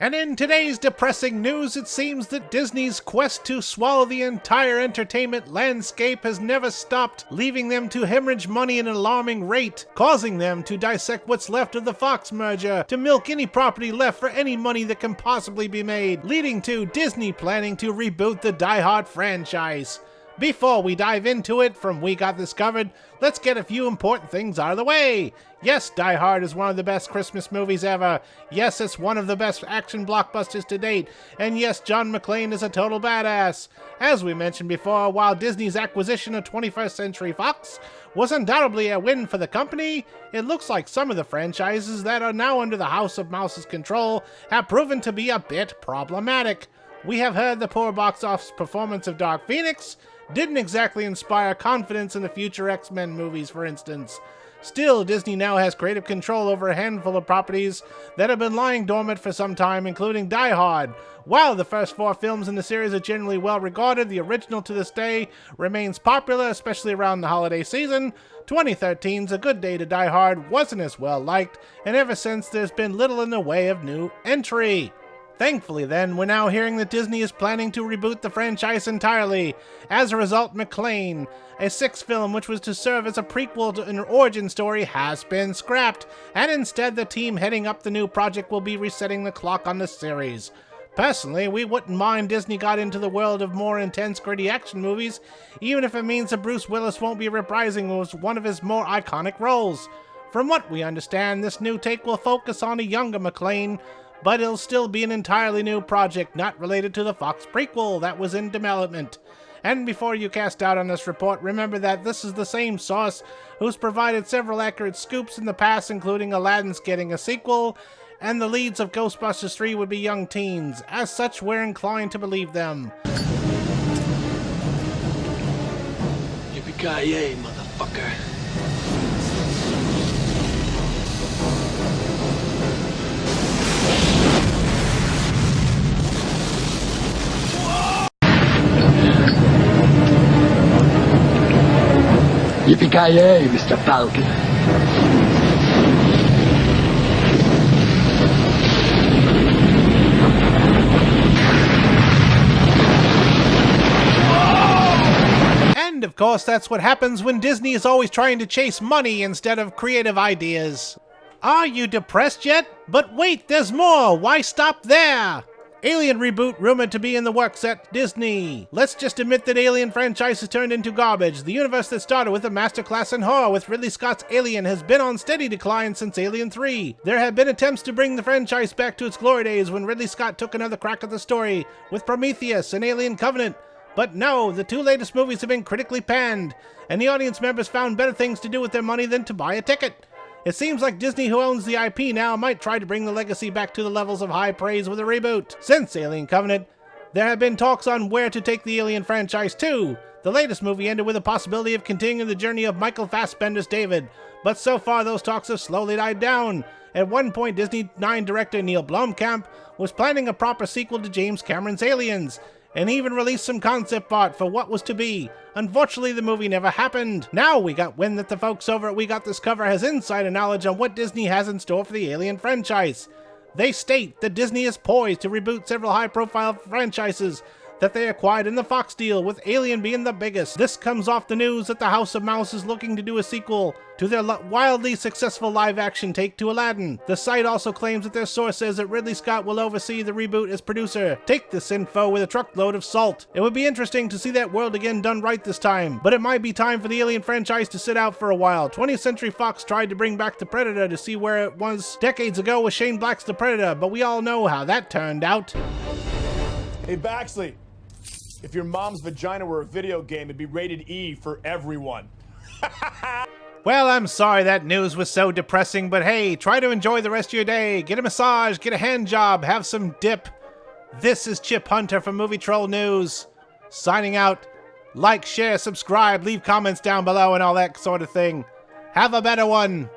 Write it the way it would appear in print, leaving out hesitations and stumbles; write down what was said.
And in today's depressing news, it seems that Disney's quest to swallow the entire entertainment landscape has never stopped, leaving them to hemorrhage money at an alarming rate, causing them to dissect what's left of the Fox merger, to milk any property left for any money that can possibly be made, leading to Disney planning to reboot the Die Hard franchise. Before we dive into it from We Got This Covered, let's get a few important things out of the way. Yes, Die Hard is one of the best Christmas movies ever. Yes, it's one of the best action blockbusters to date. And yes, John McClane is a total badass. As we mentioned before, while Disney's acquisition of 21st Century Fox was undoubtedly a win for the company, it looks like some of the franchises that are now under the House of Mouse's control have proven to be a bit problematic. We have heard the poor box office performance of Dark Phoenix didn't exactly inspire confidence in the future X-Men movies, for instance. Still, Disney now has creative control over a handful of properties that have been lying dormant for some time, including Die Hard. While the first 4 films in the series are generally well regarded, the original to this day remains popular, especially around the holiday season. 2013's A Good Day to Die Hard wasn't as well liked, and ever since there's been little in the way of new entry. Thankfully then, we're now hearing that Disney is planning to reboot the franchise entirely. As a result, McClane, a 6th film which was to serve as a prequel to an origin story, has been scrapped, and instead the team heading up the new project will be resetting the clock on the series. Personally, we wouldn't mind Disney got into the world of more intense, gritty action movies, even if it means that Bruce Willis won't be reprising one of his more iconic roles. From what we understand, this new take will focus on a younger McClane, but it'll still be an entirely new project not related to the Fox prequel that was in development. And before you cast doubt on this report, remember that this is the same source who's provided several accurate scoops in the past, including Aladdin's getting a sequel, and the leads of Ghostbusters 3 would be young teens. As such, we're inclined to believe them. Yippee-ki-yay, motherfucker. Yippee-ki-yay, Mr. Falcon. And of course, that's what happens when Disney is always trying to chase money instead of creative ideas. Are you depressed yet? But wait, there's more! Why stop there? Alien reboot rumored to be in the works at Disney. Let's just admit that Alien franchise has turned into garbage. The universe that started with a masterclass in horror with Ridley Scott's Alien has been on steady decline since Alien 3. There have been attempts to bring the franchise back to its glory days when Ridley Scott took another crack at the story with Prometheus and Alien Covenant. But no, the 2 latest movies have been critically panned, and the audience members found better things to do with their money than to buy a ticket. It seems like Disney, who owns the IP now, might try to bring the legacy back to the levels of high praise with a reboot. Since Alien Covenant, there have been talks on where to take the Alien franchise to. The latest movie ended with the possibility of continuing the journey of Michael Fassbender's David, but so far those talks have slowly died down. At one point, Disney 9 director Neil Blomkamp was planning a proper sequel to James Cameron's Aliens, and even released some concept art for what was to be. Unfortunately, the movie never happened. Now we got wind that the folks over at We Got This Cover has insider knowledge on what Disney has in store for the Alien franchise. They state that Disney is poised to reboot several high-profile franchises that they acquired in the Fox deal, with Alien being the biggest. This comes off the news that the House of Mouse is looking to do a sequel to their wildly successful live-action take to Aladdin. The site also claims that their source says that Ridley Scott will oversee the reboot as producer. Take this info with a truckload of salt. It would be interesting to see that world again done right this time, but it might be time for the Alien franchise to sit out for a while. 20th Century Fox tried to bring back the Predator to see where it was decades ago with Shane Black's The Predator, but we all know how that turned out. Hey, Baxley. If your mom's vagina were a video game, it'd be rated E for everyone. Well, I'm sorry that news was so depressing, but hey, try to enjoy the rest of your day. Get a massage, get a hand job, have some dip. This is Chip Hunter from Movie Troll News, signing out. Like, share, subscribe, leave comments down below and all that sort of thing. Have a better one.